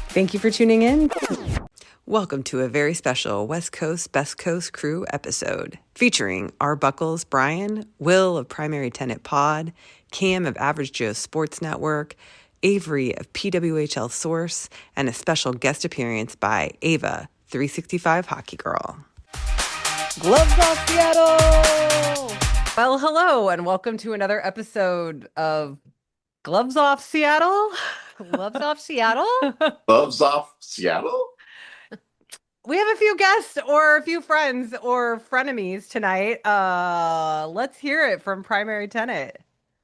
Thank you for tuning in. Welcome to a very special West Coast, Best Coast crew episode featuring our Buckles, Bryan, Will of Primary Tenant Pod, Cam of Average Joe Sports Network, Avery of PWHL Source, and a special guest appearance by Ava, 365 Hockey Girl. Gloves off, Seattle! Well, hello, and welcome to another episode of Gloves Off, Seattle. Gloves off Seattle? Gloves off Seattle? We have a few guests or a few friends or frenemies tonight. Let's hear it from Primary Tenant.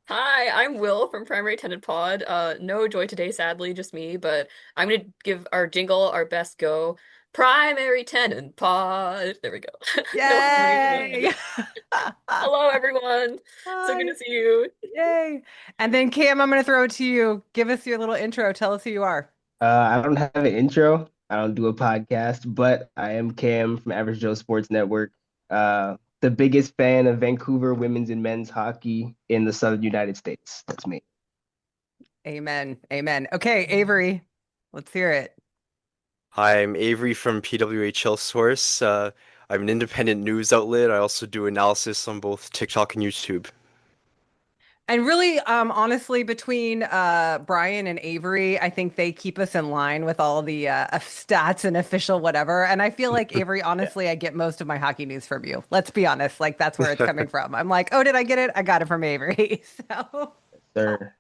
Hi, I'm Will from Primary Tenant Pod. No Joy today, sadly, just me, but I'm gonna give our jingle our best go. Primary Tenant Pod. There we go. Yay! Hello, everyone. So good to see you. Yay! And then Cam, I'm going to throw it to you. Give us your little intro. Tell us who you are. I don't have an intro. I don't do a podcast, but I am Cam from Average Joe Sports Network. The biggest fan of Vancouver women's and men's hockey in the Southern United States. That's me. Amen. Amen. Okay, Avery, let's hear it. Hi, I'm Avery from PWHL Source. I'm an independent news outlet. I also do analysis on both TikTok and YouTube. And really, honestly, between Bryan and Avery, I think they keep us in line with all the stats and official whatever. And I feel like Avery, honestly, I get most of my hockey news from you. Let's be honest, like that's where it's coming from. I'm like, oh, did I get it? I got it from Avery. So, Sir.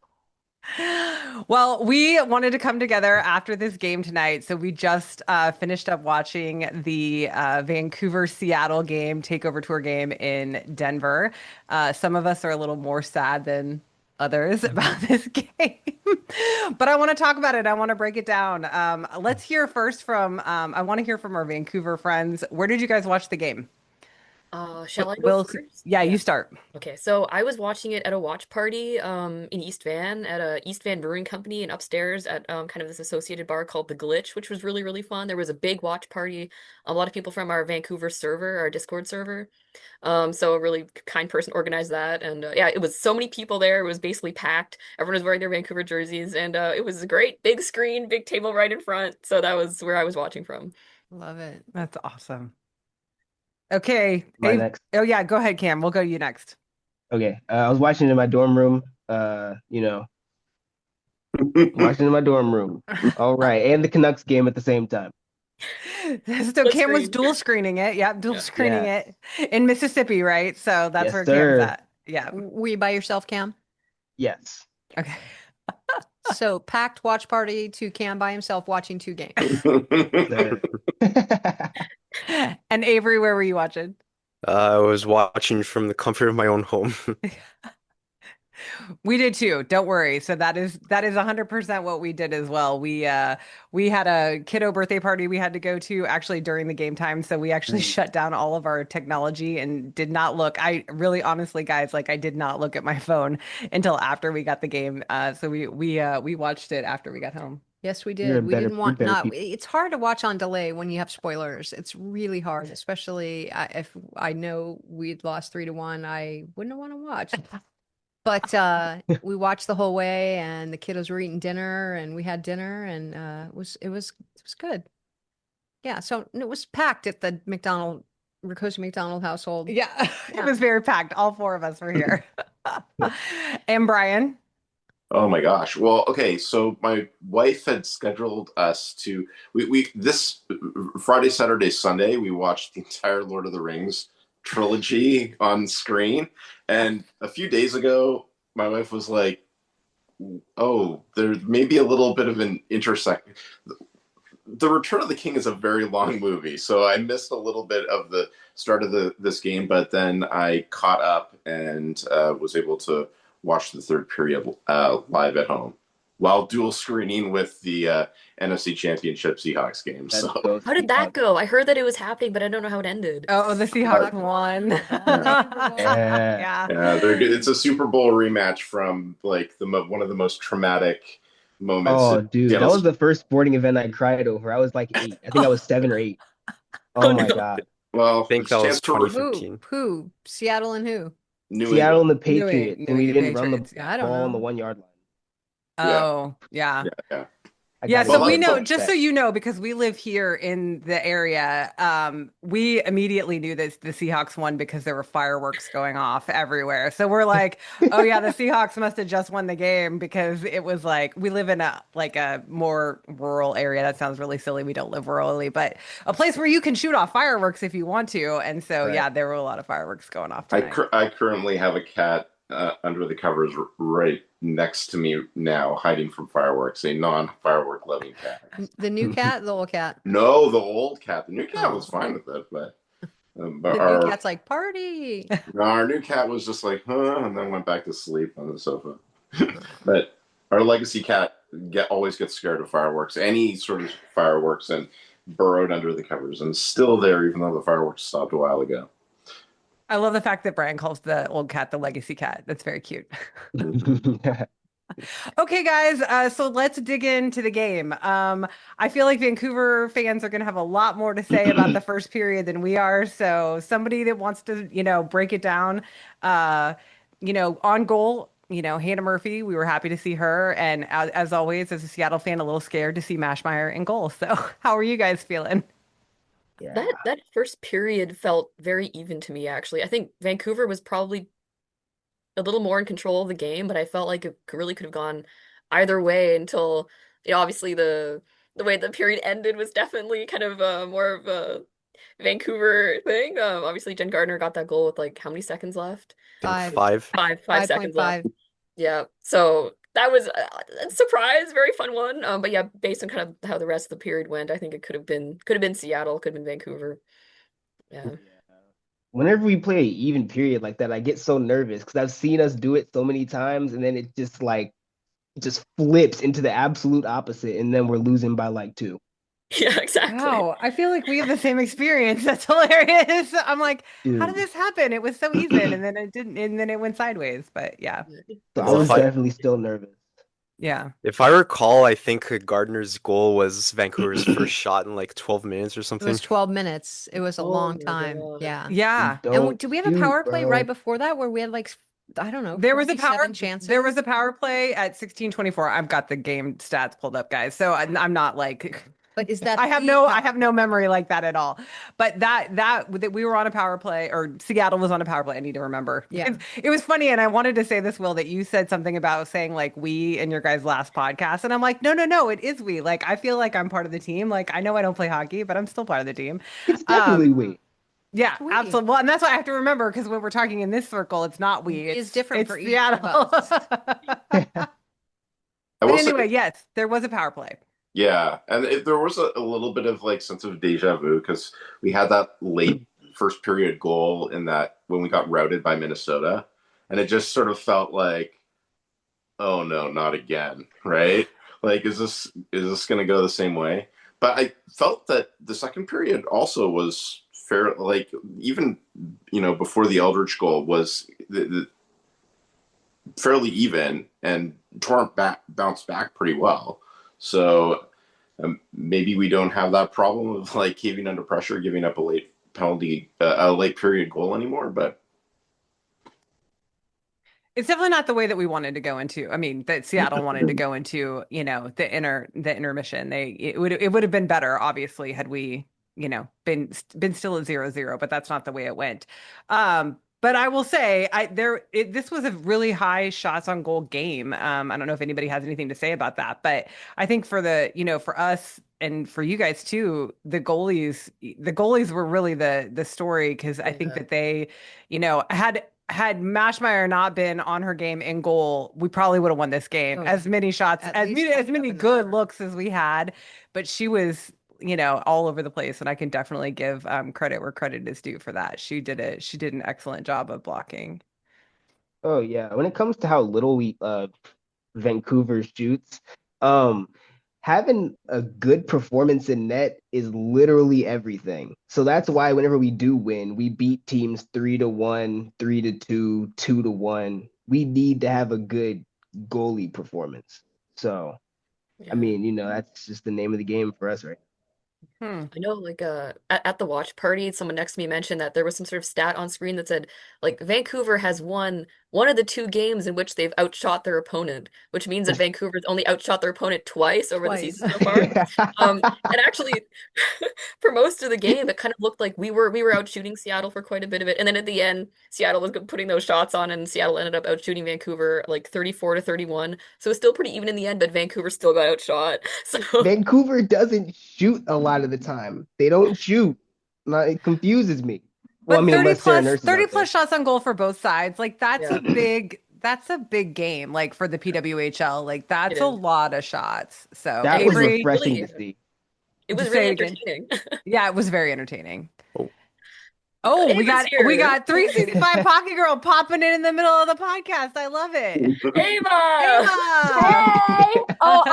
well, we wanted to come together after this game tonight. So we just finished up watching the Vancouver-Seattle game, Takeover tour game in Denver. Some of us are a little more sad than others about this game, but I want to talk about it. I want to break it down. Let's hear first from, I want to hear from our Vancouver friends. Where did you guys watch the game? Shall I go first? Yeah, you start. Okay, so I was watching it at a watch party in East Van at a East Van Brewing Company and upstairs at kind of this associated bar called The Glitch, which was really, really fun. There was a big watch party, a lot of people from our Vancouver server, our Discord server. So a really kind person organized that. And yeah, it was so many people there. It was basically packed. Everyone was wearing their Vancouver jerseys, and it was a great big screen, big table right in front. So that was where I was watching from. Love it. That's awesome. Okay. Next. Oh yeah, go ahead, Cam. We'll go to you next. Okay. I was watching in my dorm room. Watching in my dorm room. All right. And the Canucks game at the same time. So Cam was dual screening it. Yeah, dual screening it in Mississippi, right? So that's where Cam's at. Yeah. Were you by yourself, Cam? Yes. Okay. So packed watch party to Cam by himself watching two games. And Avery, where were you watching? I was watching from the comfort of my own home. We did too. Don't worry. So that is 100% what we did as well. We had a kiddo birthday party we had to go to actually during the game time. So we actually shut down all of our technology and did not look. I really honestly, guys, like I did not look at my phone until after we got the game. So we watched it after we got home. Yes, we did. We didn't want not. It's hard to watch on delay when you have spoilers. It's really hard, especially if I know we'd lost 3-1. I wouldn't want to watch. But we watched the whole way, and the kiddos were eating dinner, and we had dinner, and it was good. Yeah, so it was packed at the Ricosi McDonald household. Yeah, it was very packed. All four of us were here. And Bryan. Oh my gosh. Well, okay, so my wife had scheduled us to we this Friday, Saturday, Sunday, we watched the entire Lord of the Rings trilogy on screen. And a few days ago, my wife was like, oh, there may be a little bit of an intersect. The Return of the King is a very long movie, so I missed a little bit of the start of this game, but then I caught up and was able to watch the third period live at home while dual screening with the NFC Championship Seahawks game. So how did that go? I heard that it was happening, but I don't know how it ended. Oh, the Seahawks won. Yeah, they're good. It's a Super Bowl rematch from like one of the most traumatic moments. Oh, dude, that was the first sporting event I cried over. I was like 8. I think I was 7 or 8. Oh my God. Well, I think that was 2015. Who? Seattle and who? Seattle and the Patriots, and we didn't run the I don't ball know. on the 1 yard line. Oh, yeah. Yeah. Yeah, gotta so Well, we give know, them just so respect. you know, because we live here in the area, we immediately knew that the Seahawks won because there were fireworks going off everywhere. So we're like, oh yeah, the Seahawks must have just won the game because it was like we live in a more rural area. That sounds really silly. We don't live rurally, but a place where you can shoot off fireworks if you want to. And so Right. yeah, there were a lot of fireworks going off tonight. I currently have a cat under the covers right next to me now, hiding from fireworks. A non-firework loving cat. The new cat, the old cat. No, the old cat. The new cat was Oh. fine with it, but The new cat's like, party. our new cat was just like, huh, and then went back to sleep on the sofa. But our legacy cat always gets scared of fireworks, any sort of fireworks, and burrowed under the covers, and still there, even though the fireworks stopped a while ago. I love the fact that Bryan calls the old cat the legacy cat. That's very cute. Okay, guys, so let's dig into the game. I feel like Vancouver fans are going to have a lot more to say about the first period than we are. So somebody that wants to, break it down, on goal, Hannah Murphy, we were happy to see her. And as always, as a Seattle fan, a little scared to see Mashmeyer in goal. So how are you guys feeling? Yeah. That first period felt very even to me, actually. I think Vancouver was probably a little more in control of the game, but I felt like it really could have gone either way until, obviously the way the period ended was definitely kind of more of a Vancouver thing. Obviously Jen Gardner got that goal with like how many seconds left? I think Five. 5. 5 seconds left. 5.5. Yeah. So that was a surprise, very fun one. But yeah, based on kind of how the rest of the period went, I think it could have been Seattle, could have been Vancouver. Yeah. Whenever we play an even period like that, I get so nervous because I've seen us do it so many times, and then it just flips into the absolute opposite, and then we're losing by like 2. Yeah, exactly. Wow, I feel like we have the same experience. That's hilarious. I'm like, how did Dude. this happen? It was so even, and then it didn't, and then it went sideways. But yeah, So I Well, was if I definitely still nervous. yeah. if I recall, I think Gardner's goal was Vancouver's first shot in like 12 minutes or It something. was 12 minutes. It was a Oh long my time. God. Yeah. Yeah. And did we have a Dude, power play bro. right before that where we had like, I don't know, There was a 47 chances? there was a power play at 16:24. I've got the game stats pulled up, guys. So I'm not like But is that I have no memory like that at all. But that we were on a power play, or Seattle was on a power play. I need to remember. Yeah. It was funny, and I wanted to say this, Will, that you said something about saying like we in your guys' last podcast, and I'm like, no, it is we. Like I feel like I'm part of the team. Like I know I don't play hockey, but I'm still part of the team. It's definitely we. Yeah, We. absolutely. Well, and that's why I have to remember because when we're talking in this circle, it's not we. It's different it's for each Seattle. of us. I But will say, anyway, yes, there was a power play. yeah, and there was a little bit of like sense of deja vu because we had that late first period goal in that when we got routed by Minnesota, and it just sort of felt like, oh no, not again, right? Like, is this going to go the same way? But I felt that the second period also was fair, like even before the Eldridge goal was fairly even, and Torrent bounced back pretty well. So maybe we don't have that problem of like caving under pressure, giving up a late penalty, a late period goal anymore. But It's definitely not the way that we wanted to go into. I mean, that Seattle wanted to go into, the intermission. It would have been better, obviously, had we, been still at 0-0, but that's not the way it went. But I will say, this was a really high shots on goal game. I don't know if anybody has anything to say about that, but I think for for us and for you guys too, the goalies were really the story because I think that they, had Mashmeyer not been on her game in goal, we probably would have won this game. As many shots, as many good looks as we had, but she was, all over the place, and I can definitely give credit where credit is due for that. She did an excellent job of blocking. Oh yeah. When it comes to how little we Vancouver shoots, um, having a good performance in net is literally everything. So that's why whenever we do win, we beat teams 3-1, 3-2, 2-1. We need to have a good goalie performance. So, Yeah. I mean, that's just the name of the game for us, right? I know, like, at the watch party, someone next to me mentioned that there was some sort of stat on screen that said, like, Vancouver has won one of the two games in which they've outshot their opponent, which means that Vancouver's only outshot their opponent twice over the season so far. And actually, for most of the game, it kind of looked like we were out shooting Seattle for quite a bit of it, and then at the end, Seattle was putting those shots on, and Seattle ended up out shooting Vancouver like 34-31. So it's still pretty even in the end, but Vancouver still got outshot. So Vancouver doesn't shoot a lot of the time. They don't shoot. It confuses me. Well, I But mean, 30 unless there are plus nurses 30 out there. plus shots on goal for both sides. Like yeah, that's a big game, like for the PWHL. Like that's it a is. lot of shots. So That It was was Avery, refreshing really, to see. it was just say really it again. entertaining. Yeah, it was very entertaining. Oh, Oh, we Ava's got here. 365 Hockey Girl popping in the middle of the podcast. I love it. Ava! Ava! Hey! Oh,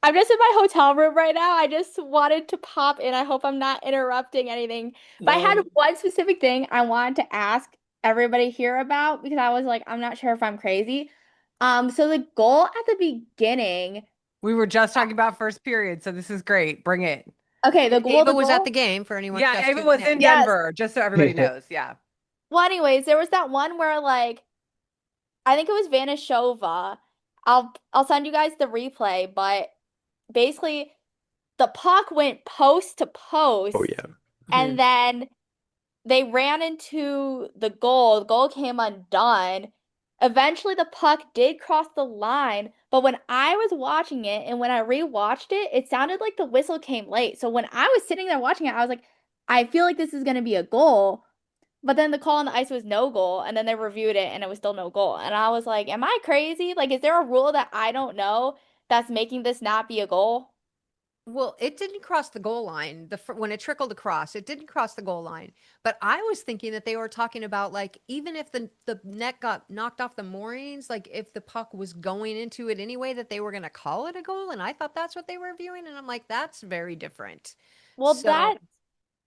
I'm just in my hotel room right now. I just wanted to pop in. I hope I'm not interrupting anything. But I had No. one specific thing I wanted to ask everybody here about because I was like, I'm not sure if I'm crazy. So the goal at the beginning, We were just talking about first period, so this is great. Bring it. okay, Ava was at the game for anyone. Yeah, just Ava tuning was in. in Yes. Denver, just so everybody knows. Yeah. Well, anyways, there was that one where like I think it was Vanishova. I'll send you guys the replay, but basically the puck went post to post, oh yeah. and then they ran into the goal. The goal came undone. Eventually, the puck did cross the line, but when I was watching it and when I rewatched it, it sounded like the whistle came late. So when I was sitting there watching it, I was like, I feel like this is going to be a goal. But then the call on the ice was no goal, and then they reviewed it and it was still no goal. And I was like, am I crazy? Like, is there a rule that I don't know that's making this not be a goal? Well, it didn't cross the goal line. When it trickled across, it didn't cross the goal line. But I was thinking that they were talking about like even if the net got knocked off the moorings, like if the puck was going into it anyway, that they were going to call it a goal. And I thought that's what they were viewing, and I'm like, that's very different. Well, So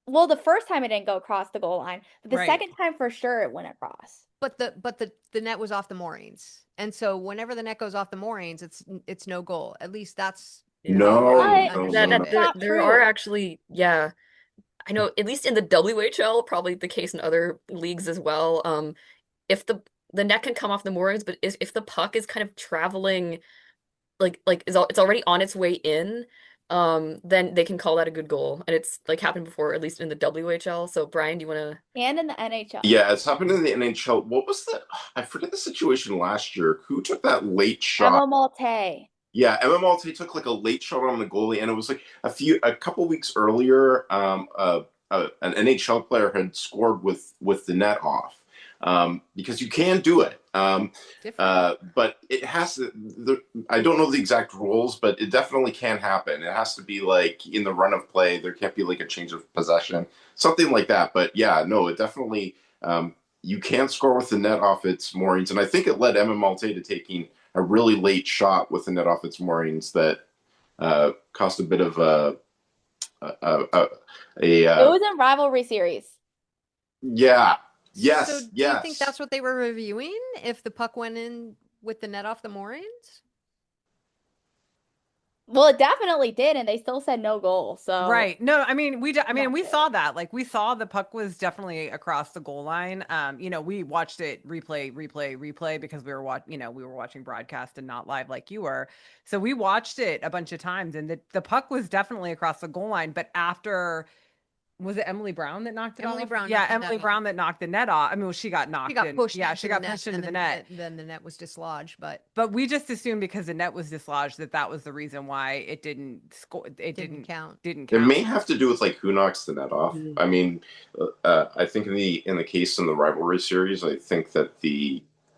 the first time it didn't go across the goal line, but the Right. second time for sure it went across. but the net was off the moorings, and so whenever the net goes off the moorings, it's no goal. At least that's No, how I no, no, That, no. That's not there are true. actually, yeah. I know at least in the WHL, probably the case in other leagues as well. If the net can come off the moorings, but if the puck is kind of traveling it's already on its way in, then they can call that a good goal. And it's like happened before, at least in the WHL. So Brian, do you want to? And in the NHL. Yeah, it's happened in the NHL. What was the? I forget the situation last year. Who took that late shot? Emma Malte. Yeah, Emma Malte took like a late shot on the goalie, and it was like a couple weeks earlier. An NHL player had scored with the net off, because you can do it. But it has to. I don't know the exact rules, but it definitely can happen. It has to be like in the run of play. There can't be like a change of possession, something like that. But yeah, no, it definitely. You can score with the net off its moorings, and I think it led Emma Malte to taking a really late shot with the net off its moorings that cost a bit of It was in rivalry series. yeah. Yes. So do yes. you think that's what they were reviewing? If the puck went in with the net off the moorings? Well, it definitely did, and they still said no goal. So Right. No, I mean, we Not saw that. Like we saw the puck was definitely across the goal line. We watched it replay because we were watching broadcast and not live like you were. So we watched it a bunch of times, and the puck was definitely across the goal line, but after was it Emily Brown that knocked it Emily off? Brown Yeah, knocked the Emily net Brown that knocked the net off. I mean, well, she got knocked She got in. pushed. Yeah, into she the got net, pushed into and the net. Then the net was dislodged. But We just assumed because the net was dislodged that was the reason why it didn't score. It didn't count. Didn't It count. may have to do with like who knocks the net off. Mhm. I mean, I think in the case in the rivalry series, I think that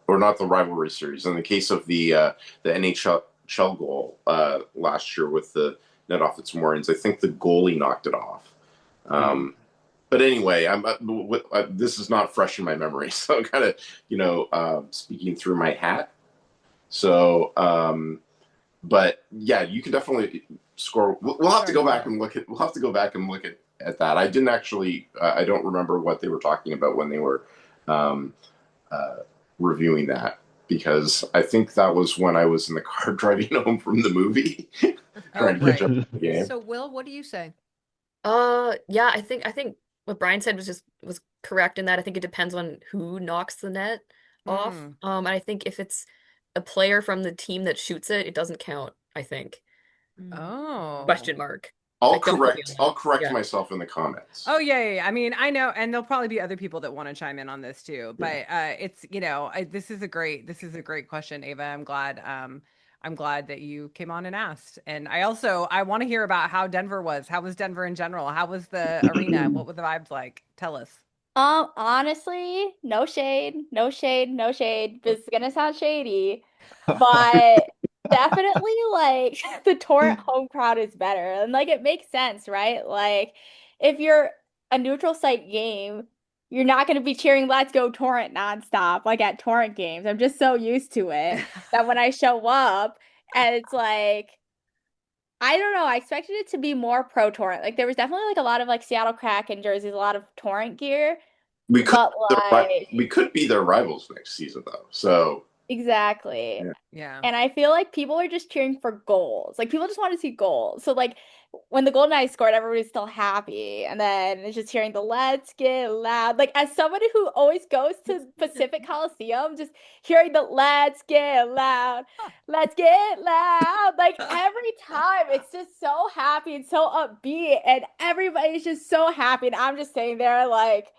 or not the rivalry series, in the case of the NHL goal last year with the net off its moorings, I think the goalie knocked it off. But anyway, this is not fresh in my memory, so I'm kind of speaking through my hat. So, but yeah, you can definitely score. We'll have to go back and look at. We'll have to go back and look at that. I didn't actually. I don't remember what they were talking about when they were reviewing that, because I think that was when I was in the car driving home from the movie, trying to catch up with the game. So Will, what do you say? Yeah, I think what Brian said was correct in that I think it depends on who knocks the net. off. And I think if it's a player from the team that shoots it, it doesn't count, I think. Oh. Question mark. I'll Like, don't quote me correct. on I'll that. correct Yeah. myself in the comments. Oh yeah. I mean, I know, and there'll probably be other people that want to chime in on this too. But it's this is a great question, Ava. I'm glad that you came on and asked. And I want to hear about how Denver was. How was Denver in general? How was the arena? What were the vibes like? Tell us. Honestly, no shade, no shade, no shade. This is gonna sound shady, but definitely like the Torrent home crowd is better. And like it makes sense, right? Like if you're a neutral site game, you're not gonna be cheering Let's Go Torrent nonstop, like at Torrent games. I'm just so used to it that when I show up and it's like I don't know. I expected it to be more pro Torrent. Like there was definitely like a lot of like Seattle Kraken jerseys, a lot of Torrent gear, We could but like we could be their rivals next season though. So exactly. Yeah. And I feel like people are just cheering for goals. Like people just want to see goals. So like when the Goldeneyes scored, everybody's still happy. And then it's just hearing the let's get loud. Like as somebody who always goes to Pacific Coliseum, just hearing the let's get loud, let's get loud. Like every time it's just so happy and so upbeat. And everybody's just so happy. And I'm just sitting there like,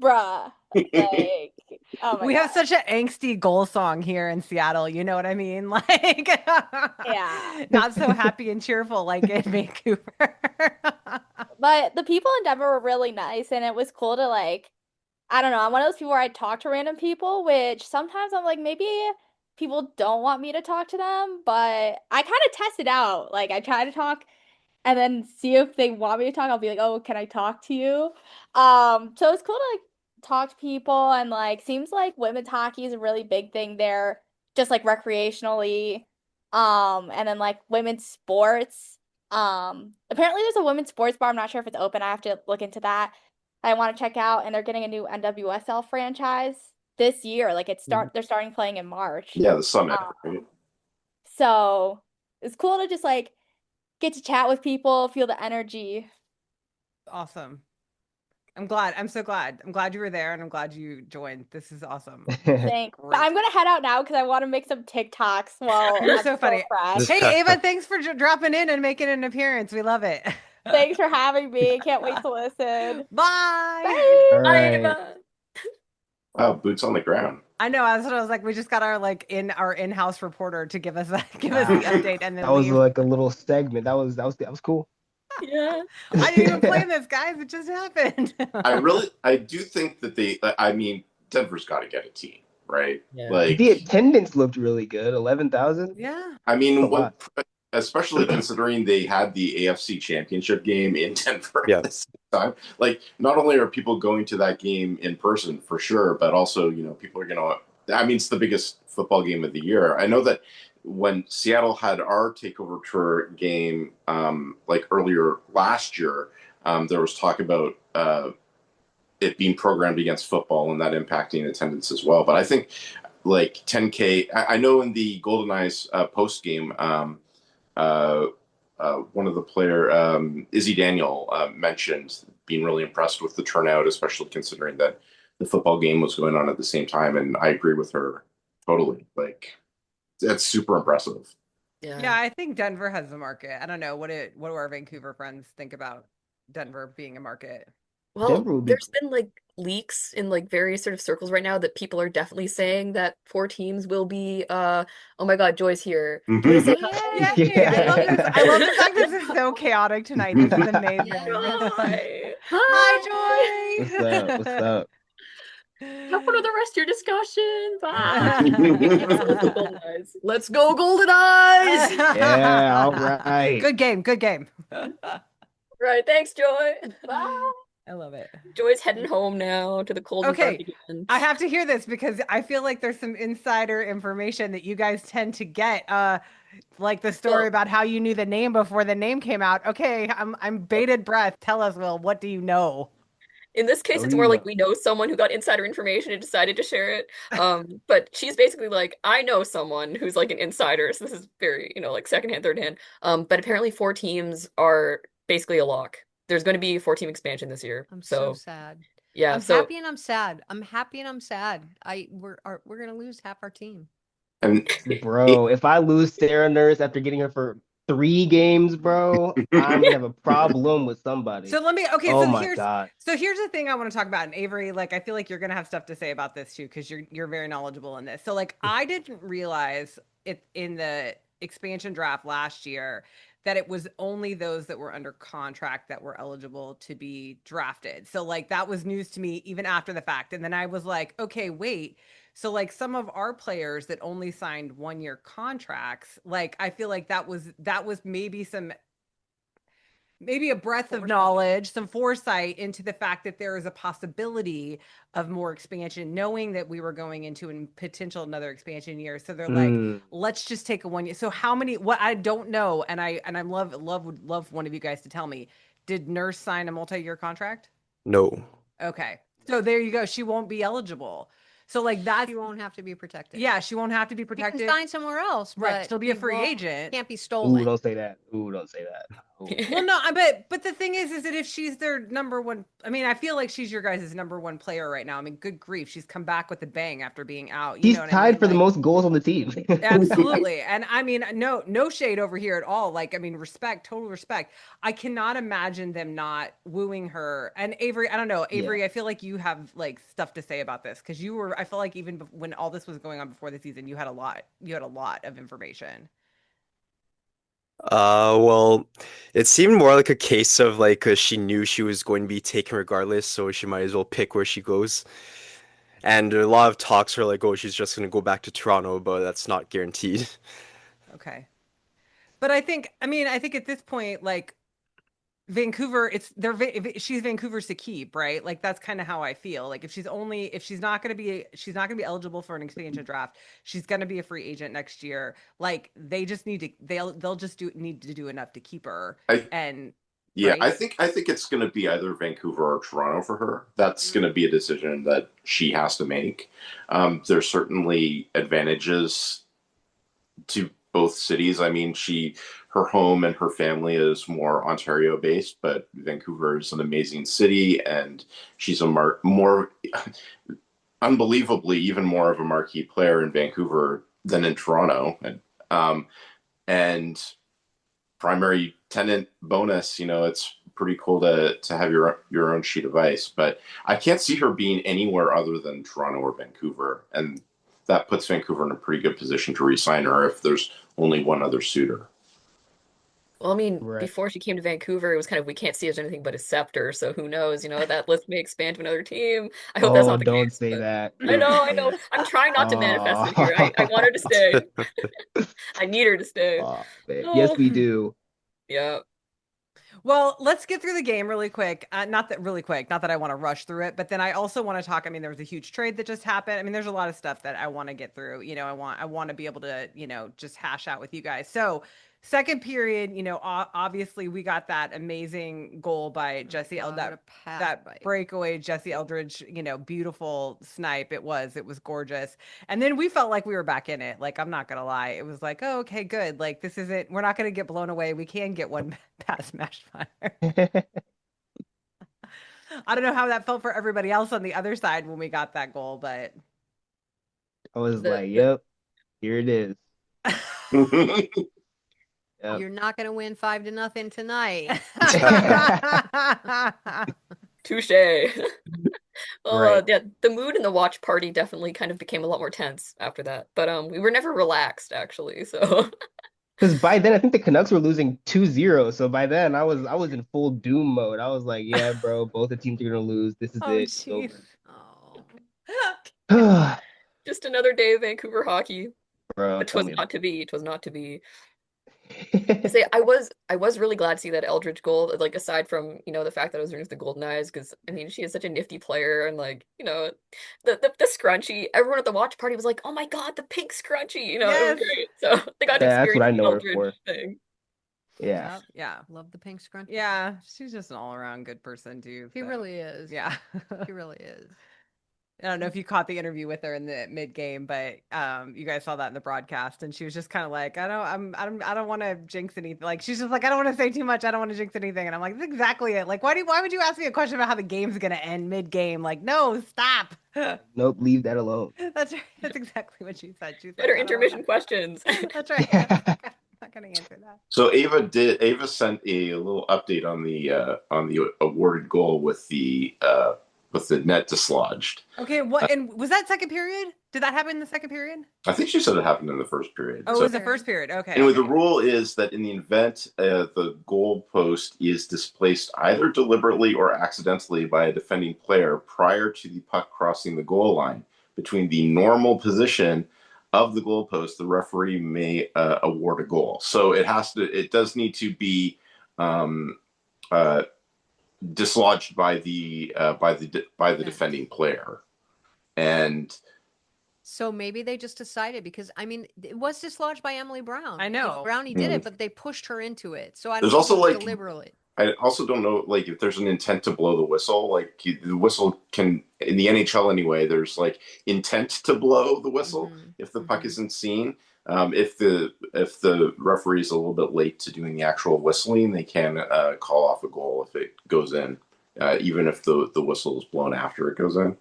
bruh. Like, oh my We God. have such an angsty goal song here in Seattle. You know what I mean? Like, Yeah. not so happy and cheerful like in Vancouver. But the people in Denver were really nice, and it was cool to like, I don't know, I'm one of those people where I talk to random people, which sometimes I'm like, maybe people don't want me to talk to them, but I kind of test it out. Like, I try to talk and then see if they want me to talk. I'll be like, oh, can I talk to you? So it's cool to like talk to people and like seems like women's hockey is a really big thing there, just like recreationally. And then like women's sports. Apparently there's a women's sports bar. I'm not sure if it's open. I have to look into that. I want to check out, and they're getting a new NWSL franchise this year. Like they're starting playing in March. yeah, the Summit. Right? So it's cool to just like get to chat with people, feel the energy. Awesome. I'm glad. I'm so glad. I'm glad you were there, and I'm glad you joined. This is awesome. Thanks. But I'm gonna head out now because I want to make some TikToks while You're I'm so funny. fresh. Hey, Ava, thanks for dropping in and making an appearance. We love it. Thanks for having me. Can't wait to listen. Bye. Bye. All right. Ava. Wow, boots on the ground. I know. That's what I was like. We just got our in-house reporter to give us the update, and then That was leave. like a little segment. That was cool. Yeah. I didn't even plan this, guys. It just happened. I do think that I mean, Denver's got to get a team, right? Yeah. Like The attendance looked really good. 11,000. Yeah. I mean, That's a lot. especially considering they had the AFC Championship game in Denver Yeah. at the same time. Like, not only are people going to that game in person for sure, but also, people are going to. I mean, it's the biggest football game of the year. I know that when Seattle had our Takeover tour game, like earlier last year, there was talk about it being programmed against football and that impacting attendance as well. But I think like 10K. I know in the Goldeneyes post game. One of the player, Izzy Daniel, mentioned being really impressed with the turnout, especially considering that the football game was going on at the same time. And I agree with her totally. Like, that's super impressive. Yeah, I think Denver has the market. I don't know what do our Vancouver friends think about Denver being a market? Well, Denver will be there's been like leaks in like various sort of circles right now that people are definitely saying that 4 teams will be oh my God, Joy's here. Joy, say hi. Yay! I love the fact this is so chaotic tonight. This is amazing. Hi. Hi, Joy. What's up? What's up? Have fun with the rest of your discussion. Bye. Let's go Goldeneyes. Yeah, all right. Good game. Good game. Right. Thanks, Joy. Bye. I love it. Joy's heading home now to the cold and Okay, dark again. I have to hear this because I feel like there's some insider information that you guys tend to get, like the story about how you knew the name before the name came out. Okay, I'm bated breath. Tell us, Will, what do you know? In this case, it's more like we know someone who got insider information and decided to share it. But she's basically like, I know someone who's like an insider. So this is very, like secondhand, third hand. But apparently 4 teams are basically a lock. There's going to be a 4-team expansion this year. I'm so sad. Yeah, I'm so happy and I'm sad. I'm happy and I'm sad. We're gonna lose half our team. And Bro, if I lose Sarah Nurse after getting her for 3 games, bro, I'm gonna have a problem with somebody. So let me, okay, Oh so my God. here's the thing I want to talk about. And Avery, like, I feel like you're gonna have stuff to say about this too, because you're very knowledgeable in this. So like, I didn't realize it in the expansion draft last year that it was only those that were under contract that were eligible to be drafted. So like that was news to me even after the fact. And then I was like, okay, wait. So like some of our players that only signed 1 year contracts, like I feel like that was maybe a breadth of knowledge, some foresight into the fact that there is a possibility of more expansion, knowing that we were going into a potential another expansion year. So they're like, let's just take a 1 year. So how many, what I don't know, and I'm would love one of you guys to tell me, did Nurse sign a multi-year contract? No. Okay. So there you go. She won't be eligible. So like that, She won't have to be protected. yeah, she won't have to be She can protected. sign somewhere else, Right, but she'll be a she free won't- agent. Can't be Ooh, stolen. don't say that. Ooh, don't say that. Ooh. Well, no, but the thing is that if she's their number one, I mean, I feel like she's your guys' number one player right now. I mean, good grief, she's come back with a bang after being out. You He's know what I tied mean? for the Like, most goals on the team. absolutely. And I mean, no shade over here at all. Like, I mean, respect, total respect. I cannot imagine them not wooing her. And Avery, I don't know, Avery, Yeah. I feel like you have like stuff to say about this because you were. I feel like even when all this was going on before the season, you had a lot. You had a lot of information. Well, it seemed more like a case of like she knew she was going to be taken regardless, so she might as well pick where she goes. And a lot of talks are like, oh, she's just going to go back to Toronto, but that's not guaranteed. Okay. But I think at this point, like Vancouver, she's Vancouver's to keep, right? Like that's kind of how I feel. Like if she's not gonna be eligible for an expansion draft. She's gonna be a free agent next year. Like they just need to, they'll just need to do enough to keep her. And yeah, right? I think it's going to be either Vancouver or Toronto for her. That's going to be a decision that she has to make. There's certainly advantages to both cities. I mean, her home and her family is more Ontario based, but Vancouver is an amazing city, and she's a more unbelievably even more of a marquee player in Vancouver than in Toronto. And primary tenant bonus, it's pretty cool to have your own sheet of ice. But I can't see her being anywhere other than Toronto or Vancouver, and that puts Vancouver in a pretty good position to re-sign her if there's only one other suitor. Well, I mean, Right. before she came to Vancouver, it was kind of we can't see as anything but a scepter, so who knows, that list may expand to another team. I hope that's Oh, not the don't case, say but that. I Don't know, I say know. that. I'm trying not to manifest it here. I Oh. want her to stay. I need her to stay. Oh, man. Yes, Oh, we do. yeah. Well, let's get through the game really quick. Not that really quick, not that I want to rush through it, but then I also want to talk. I mean, there was a huge trade that just happened. I mean, there's a lot of stuff that I want to get through. I want to be able to, just hash out with you guys. So, second period, obviously we got that amazing goal by Jesse that breakaway Jesse Eldridge, beautiful snipe. It was gorgeous. And then we felt like we were back in it. Like, I'm not gonna lie. It was like, oh, okay, good. Like this isn't, we're not gonna get blown away. We can get one past Smash Fire. I don't know how that felt for everybody else on the other side when we got that goal, but I was The, like, the yep, here it is. Yep. You're not going to win 5-0 tonight. touche. Well, Right. yeah, the mood in the watch party definitely kind of became a lot more tense after that. But we were never relaxed actually. So Because by then I think the Canucks were losing 2-0. So by then I was in full doom mode. I was like, yeah, bro, both the teams are gonna lose. This is Oh, it. It's jeez. Oh. over. just another day of Vancouver hockey. Bro, But tell 'twas me not to be. 'Twas not to be. I about say I was really glad to see that Eldridge goal, like aside from, the fact that I was against the Goldeneyes, because I mean she is such a nifty player and like, the scrunchie, everyone at the watch party was like, oh my God, the pink scrunchie, it was Yes. great. So they got to That's what experience I the know her Eldridge for. thing. Yeah. Yep. Yeah. Love the pink scrunchie. Yeah. She's just an all around good person too. She So. really is. Yeah. She really is. I don't know if you caught the interview with her in the mid game, but you guys saw that in the broadcast, and she was just kind of like, I don't want to jinx anything. Like she's just like, I don't want to say too much. I don't want to jinx anything. And I'm like, that's exactly it. Like, why would you ask me a question about how the game's gonna end mid game? Like, no, stop. Nope, leave that alone. That's right. That's exactly what she said. She's Better like, intermission questions. That's right. I'm not gonna answer that. So Ava sent a little update on the awarded goal with the net dislodged. Okay, what and was that second period? Did that happen in the second period? I think she said it happened in the first period. Oh, it was the first period. Okay. Anyway, the rule is that in the event the goal post is displaced either deliberately or accidentally by a defending player prior to the puck crossing the goal line between the normal position of the goalpost, the referee may award a goal. So it does need to be dislodged by the defending player, and so maybe they just decided, because I mean it was dislodged by Emily Brown. I know Brownie did it, but they pushed her into it. So I There's don't also, know if like, deliberately. I also don't know, like, if there's an intent to blow the whistle. Like the whistle can, in the NHL anyway, there's like intent to blow the whistle if the puck isn't seen. If the referee is a little bit late to doing the actual whistling, they can call off a goal if it goes in, even if the whistle is blown after it goes in.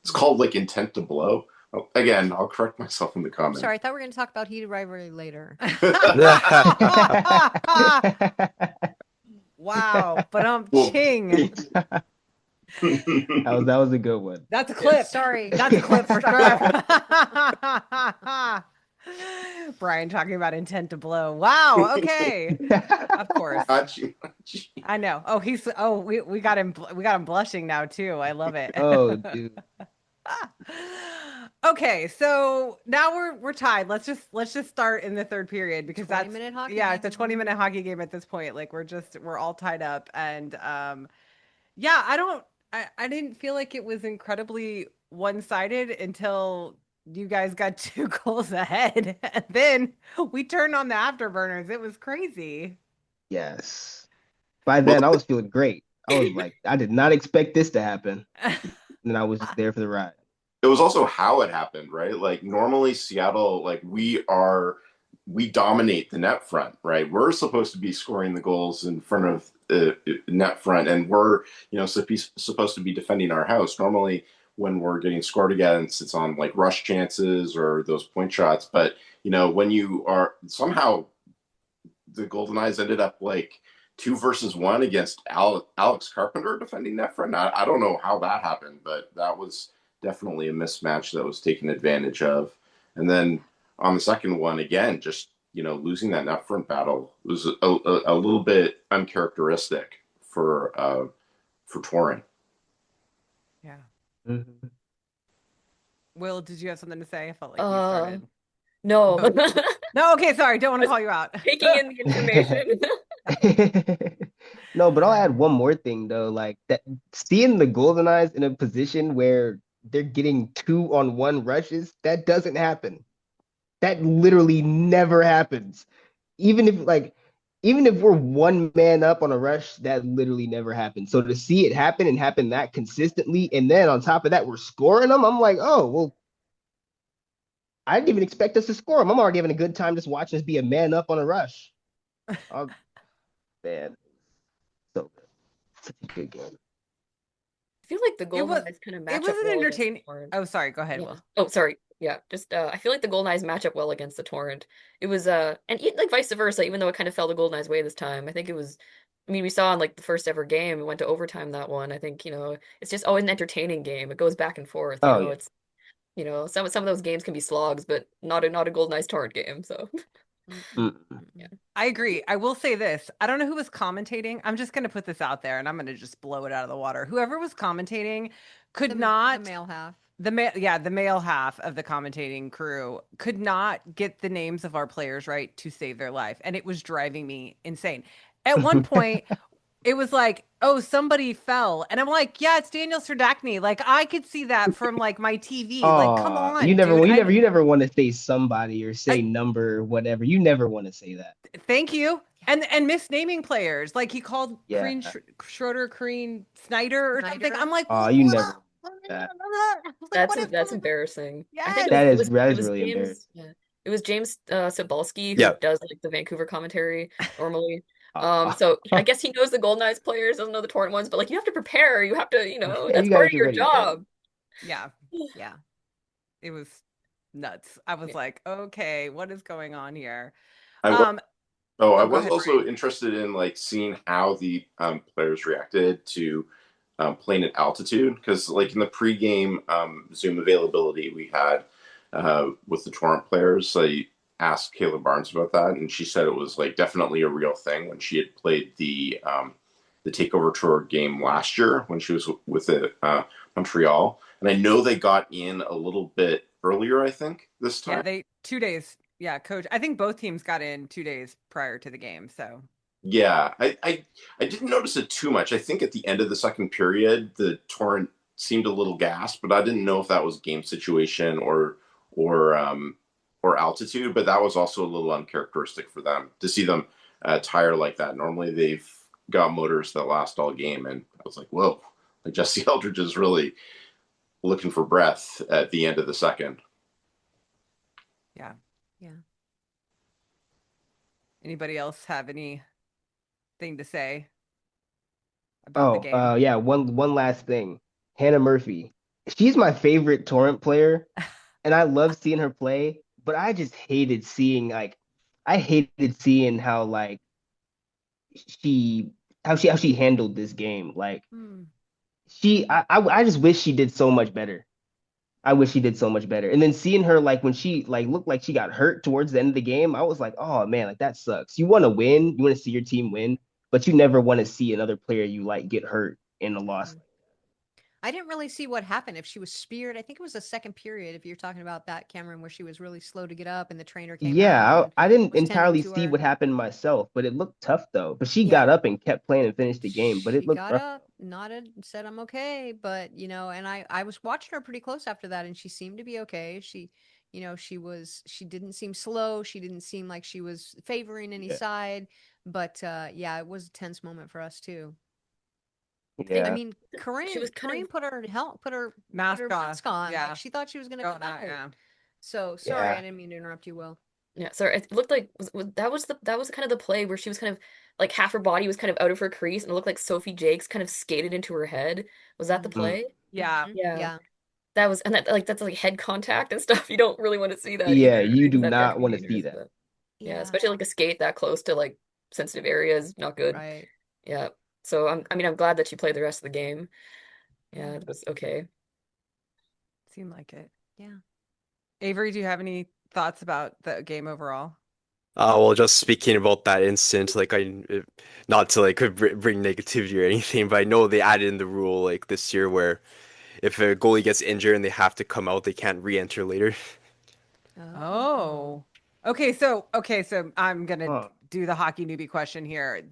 It's called like intent to blow. Again, I'll correct myself in the comments. Sorry, I thought we were going to talk about heated rivalry later. Wow, but ching. that was a good one. That's a clip. Sorry. That's a clip for sure. Bryan talking about intent to blow. Wow. Okay. Of course. I know. Oh, we got him blushing now too. I love it. Oh, dude. Okay, so now we're tied. Let's just start in the third period, because that's 20-minute hockey yeah, game. it's a 20-minute hockey game at this point. Like we're all tied up, and yeah, I didn't feel like it was incredibly one-sided until you guys got 2 goals ahead, and then we turned on the afterburners. It was crazy. Yes. By then I was feeling great. I was like, I did not expect this to happen. And I was just there for the ride. It was also how it happened, right? Like normally Seattle, like we dominate the net front, right? We're supposed to be scoring the goals in front of the net front, and we're, supposed to be defending our house. Normally when we're getting scored against, it's on like rush chances or those point shots. But, when you are somehow, the Goldeneyes ended up like 2 versus 1 against Alex Carpenter defending net front. I don't know how that happened, but that was definitely a mismatch that was taken advantage of. And then on the second one, again, just, losing that net front battle was a little bit uncharacteristic for Torrin. Yeah. Mm-hmm. Will, did you have something to say? I felt like you started. No. No, okay, sorry. Don't want to call you out. Taking in the information. No, but I'll add one more thing though. Like that, seeing the Goldeneyes in a position where they're getting 2-on-1 rushes, that doesn't happen. That literally never happens. Even if we're 1 man up on a rush, that literally never happens. So to see it happen and happen that consistently, and then on top of that, we're scoring them, I'm like, oh, well, I didn't even expect us to score them. I'm already having a good time just watching us be a man up on a rush. Oh, man. So good. Such a good game. I feel like the Goldeneyes kind of match up. It was an well entertaining. against the Oh, sorry. Go ahead, Yeah. Will. Oh, sorry. Yeah, just I feel like the Goldeneyes match up well against the Torrent. It was like vice versa, even though it kind of fell the Goldeneyes' way this time. I think it was. I mean, we saw in like the first ever game, it went to overtime that one. I think it's just always an entertaining game. It goes back and forth. Oh, yeah. It's some of those games can be slogs, but not a Goldeneyes Torrent game. So. Yeah. I agree. I will say this. I don't know who was commentating. I'm just going to put this out there, and I'm going to just blow it out of the water. Whoever was commentating could not. The male half. The male half of the commentating crew could not get the names of our players right to save their life, and it was driving me insane. At one point, it was like, oh, somebody fell. And I'm like, yeah, it's Daniel Serdachny. Like, I could see that from like my TV. Like, come on. You never want to say somebody or say I- number or whatever. You never want to say that. Thank you. And misnaming players. Like he called Yeah. Schroeder Snyder or something. I'm like, Oh, you what? never. That's embarrassing. I think Yes. That it is was that it is was really embarrassing. James. Yeah, it was James Sobalski who Yeah. does like the Vancouver commentary normally. Uh, So I guess he knows the Goldeneyes players, doesn't know the torrent ones, but like you have to prepare. You have to, that's you part gotta of get your ready. Yeah. job. Yeah. Yeah. It was nuts. I was Yeah. like, okay, what is going on here? I Um, I go was ahead, also Bryan. interested in like seeing how the players reacted to playing at altitude because like in the pregame Zoom availability we had with the Torrent players, I asked Kayla Barnes about that, and she said it was like definitely a real thing when she had played the Takeover Tour game last year when she was with the Montreal, and I know they got in a little bit earlier. I think this time. Yeah, 2 days. Yeah, coach. I think both teams got in 2 days prior to the game. So Yeah, I didn't notice it too much. I think at the end of the second period, the Torrent seemed a little gassed, but I didn't know if that was game situation or or altitude. But that was also a little uncharacteristic for them to see them tire like that. Normally they've got motors that last all game, and I was like, whoa, like Jesse Eldridge is really looking for breath at the end of the second. yeah. Yeah. Anybody else have anything to say about the game? Yeah, one last thing. Hannah Murphy. She's my favorite Torrent player, and I love seeing her play, but I just hated seeing how like she how she handled this game. Like Hmm. I just wish she did so much better. I wish she did so much better. And then seeing her like when she like looked like she got hurt towards the end of the game, I was like, oh man, like that sucks. You want to win, you want to see your team win, but you never want to see another player you like get hurt in a loss. I didn't really see what happened if she was speared. I think it was the second period. If you're talking about that, Cameron, where she was really slow to get up and the trainer came out Yeah, and I didn't was tending entirely to see her. what happened myself, but it looked tough though. But she Yeah. got up and kept playing and finished the game, but it She looked got rough. up, nodded, said, "I'm okay." But, and I was watching her pretty close after that, and she seemed to be okay. She didn't seem slow. She didn't seem like she was favoring any Yeah. side. But yeah, it was a tense moment for us too. I Yeah. mean, She was Corinne put her Mask mask on. Yeah. Like she thought she was gonna Oh, come no, out. yeah. So sorry, Yeah. I didn't mean to interrupt you, Will. Yeah, sorry. It looked like that was kind of the play where she was kind of like half her body was kind of out of her crease, and it looked like Sophie Jakes kind of skated into her head. Was that the play? Yeah. Yeah, Yeah. that was, and that's like head contact and stuff. You don't really want to see that Yeah, either, you right? do Because that's not want to see dangerous. that. But yeah, Yeah. especially like a skate that close to like sensitive areas, not good. Right. Yeah. So I mean, I'm glad that she played the rest of the game. Yeah, Yeah. it was okay. Seemed like it. Yeah. Avery, do you have any thoughts about the game overall? Well, just speaking about that incident, like not to like bring negativity or anything, but I know they added in the rule like this year where if a goalie gets injured and they have to come out, they can't re-enter later. Oh. Okay, so I'm gonna Huh. do the hockey newbie question here.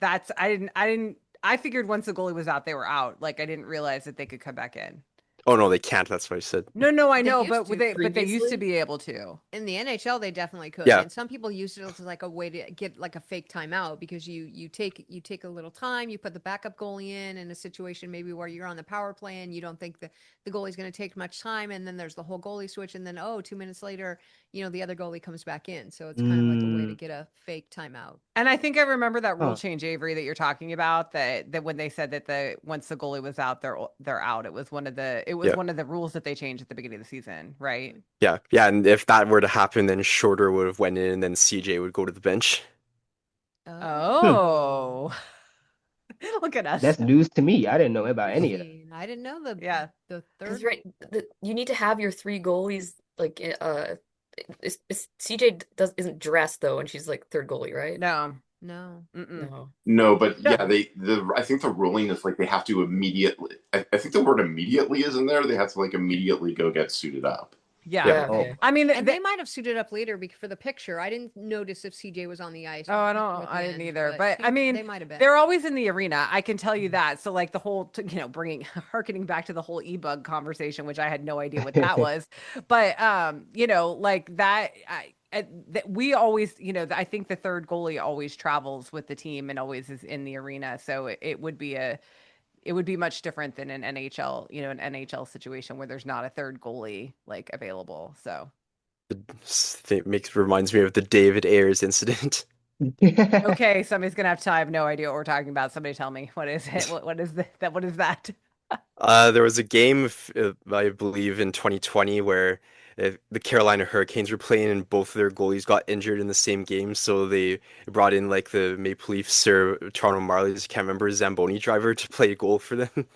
I figured once the goalie was out, they were out. Like I didn't realize that they could come back in. Oh no, they can't. That's what I said. No, I They know, used but to they used to previously. be able to. In the NHL, they definitely could, Yeah. and some people use it as like a way to get like a fake timeout because you take a little time, you put the backup goalie in a situation maybe where you're on the power play and you don't think the goalie's going to take much time, and then there's the whole goalie switch, and then 2 minutes later, the other goalie comes back in, so it's kind of like a way to get a fake timeout. And I think I remember that rule Huh. change, Avery, that you're talking about. That when they said that once the goalie was out, they're out. It was one of Yeah. the rules that they changed at the beginning of the season, right? Yeah, and if that were to happen, then Shorter would have went in, and then CJ would go to the bench. Oh, look at us. That's news to me. I didn't know about any of that. Interesting. I didn't know the Yeah. the Because third. right, you need to have your three goalies like CJ isn't dressed though, and she's like third goalie, right? No. No. Mm-mm. No. No, but No. yeah, I think the ruling is like they have to immediately. I think the word immediately is in there. They have to like immediately go get suited up. Yeah. Yeah, Oh. okay. I mean, And they might have suited up later for the picture. I didn't notice if CJ was on the ice. Oh, I didn't either. But I mean, they might have been. they're always in the arena. I can tell you that. So like the whole, harkening back to the whole e-bug conversation, which I had no idea what that was. But like that, that we always, I think the third goalie always travels with the team and always is in the arena. So it would be it would be much different than an NHL, an NHL situation where there's not a third goalie like available. So Reminds me of the David Ayers incident. okay, somebody's gonna have to. I have no idea what we're talking about. Somebody tell me, what is it? What is that? What is that? There was a game, I believe, in 2020 where the Carolina Hurricanes were playing and both of their goalies got injured in the same game. So they brought in like the Maple Leafs or Toronto Marlies, can't remember, Zamboni driver to play goal for them.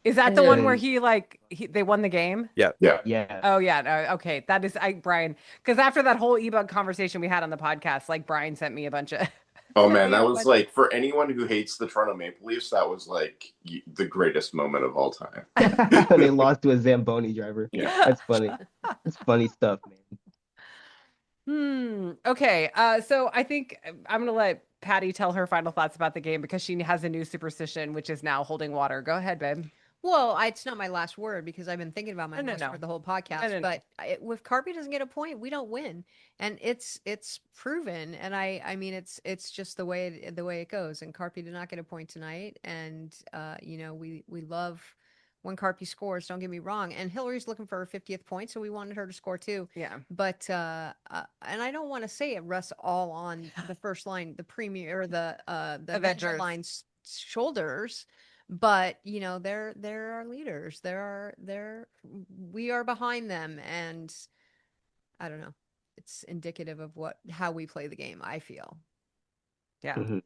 Is that And the one then- where they won the game? Yeah. Yeah. Yeah. Oh yeah, no, okay. That is Brian, because after that whole e-bug conversation we had on the podcast, like Brian sent me a bunch of Oh sent man, me a that was bunch- like, for anyone who hates the Toronto Maple Leafs, that was like the greatest moment of all time. They lost to a Zamboni driver. Yeah. That's funny. It's funny stuff, man. Okay. So I think I'm gonna let Patty tell her final thoughts about the game because she has a new superstition, which is now holding water. Go ahead, babe. Well, it's not my last word because I've been thinking about my No, last no. for the whole podcast. No. But if Carpy doesn't get a point, we don't win, and it's proven. And I mean, it's just the way it goes. And Carpy did not get a point tonight, and we love when Carpy scores. Don't get me wrong. And Hillary's looking for her 50th point, so we wanted her to score too. Yeah. But and I don't want to say it rests all on the first line, the premier or the Avenger line's shoulders. But they're our leaders. We are behind them, and I don't know. It's indicative of how we play the game, I feel. Yeah. Mm-hmm.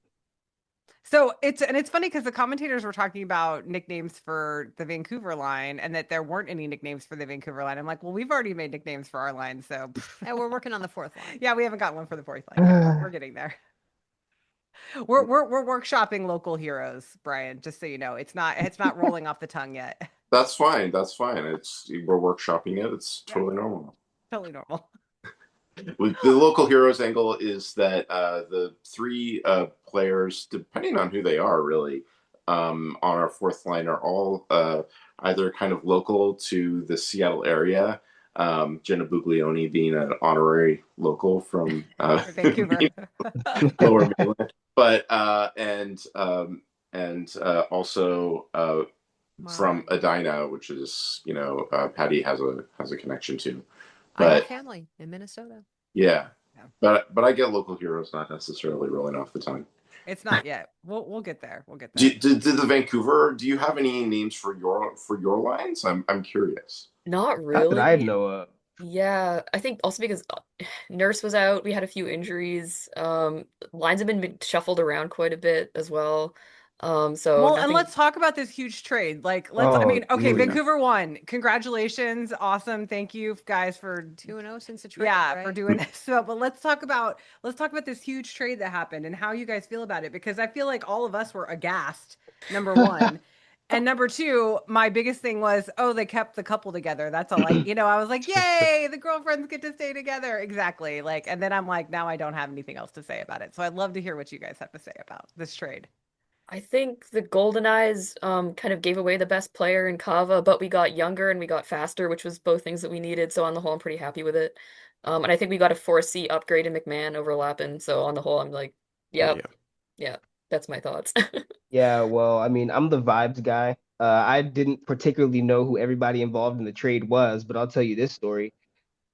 So it's funny because the commentators were talking about nicknames for the Vancouver line and that there weren't any nicknames for the Vancouver line. I'm like, well, we've already made nicknames for our line, so And we're working on the fourth line. yeah, we haven't got one for the fourth line yet. We're getting there. We're workshopping local heroes, Brian, just so you know. It's not rolling off the tongue yet. That's fine. We're workshopping it. It's totally normal. Totally normal. With the local heroes angle is that the three players, depending on who they are, really, on our fourth line are all either kind of local to the Seattle area. Jenna Buglioni being an honorary local from Vancouver, Lower Mainland, but also from Edina, which is Patty has a connection to. I have But family in Minnesota. yeah. But I get local heroes not necessarily rolling off the tongue. It's not yet. We'll get there. We'll get there. Did the Vancouver? Do you have any names for your lines? I'm curious. Not Not really. that I know of. Yeah, I think also because Nurse was out, we had a few injuries. Lines have been shuffled around quite a bit as well. So Well, and nothing. let's talk about this huge trade. Like, I Oh, mean, okay, yeah. Vancouver won. Congratulations. Awesome. Thank you guys for 2-0 since the trade. yeah, right? for doing this. So, but let's talk about this huge trade that happened and how you guys feel about it, because I feel like all of us were aghast, number one. And number two, my biggest thing was, oh, they kept the couple together. That's all I was like, yay, the girlfriends get to stay together. Exactly. Like, and then I'm like, now I don't have anything else to say about it. So I'd love to hear what you guys have to say about this trade. I think the Goldeneyes kind of gave away the best player in Kava, but we got younger and we got faster, which was both things that we needed. So on the whole, I'm pretty happy with it. And I think we got a 4C upgrade in McMahon over Lappin. So on the whole, I'm like, yeah, that's my thoughts. Yeah, well, I mean, I'm the vibes guy. I didn't particularly know who everybody involved in the trade was, but I'll tell you this story.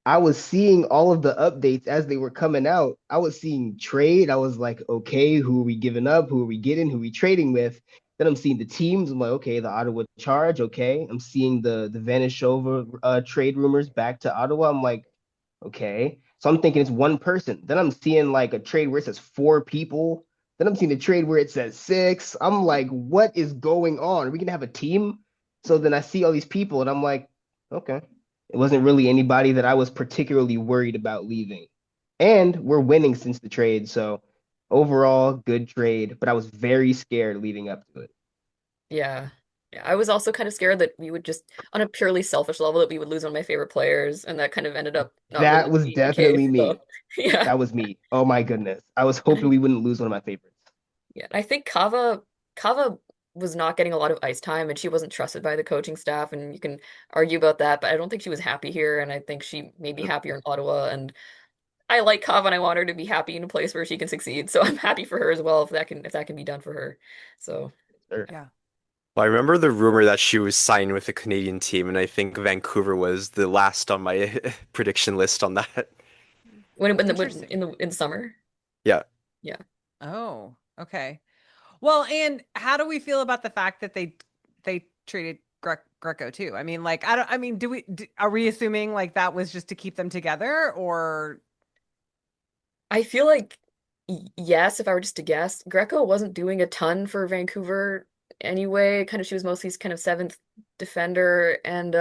I was seeing all of the updates as they were coming out. I was seeing trade. I was like, okay, who are we giving up? Who are we getting? Who are we trading with? Then I'm seeing the teams. I'm like, okay, the Ottawa Charge. Okay, I'm seeing the Vanishova trade rumors back to Ottawa. I'm like, okay. So I'm thinking it's one person. Then I'm seeing like a trade where it says 4 people. Then I'm seeing a trade where it says 6. I'm like, what is going on? Are we gonna have a team? So then I see all these people and I'm like, okay. It wasn't really anybody that I was particularly worried about leaving. And we're winning since the trade. So overall, good trade. But I was very scared leading up to it. Yeah. Yeah, I was also kind of scared that we would just, on a purely selfish level, that we would lose one of my favorite players, and that kind of ended up not That really was being the definitely case. me. So, yeah. That was me. Oh my goodness. I was hoping we wouldn't lose one of my favorites. Yeah, I think Kava was not getting a lot of ice time, and she wasn't trusted by the coaching staff, and you can argue about that, but I don't think she was happy here, and I think she may be happier in Ottawa, and I like Kava and I want her to be happy in a place where she can succeed. So I'm happy for her as well if that can be done for her. So Sure. Yeah. Well, I remember the rumor that she was signed with a Canadian team, and I think Vancouver was the last on my prediction list on that. Interesting. In the summer. Yeah. Yeah. Oh, okay. Well, and how do we feel about the fact that they treated Greco too? I mean, like, I mean, are we assuming like that was just to keep them together, or I feel like yes, if I were just to guess, Greco wasn't doing a ton for Vancouver anyway. Kind of she was mostly kind of seventh defender, and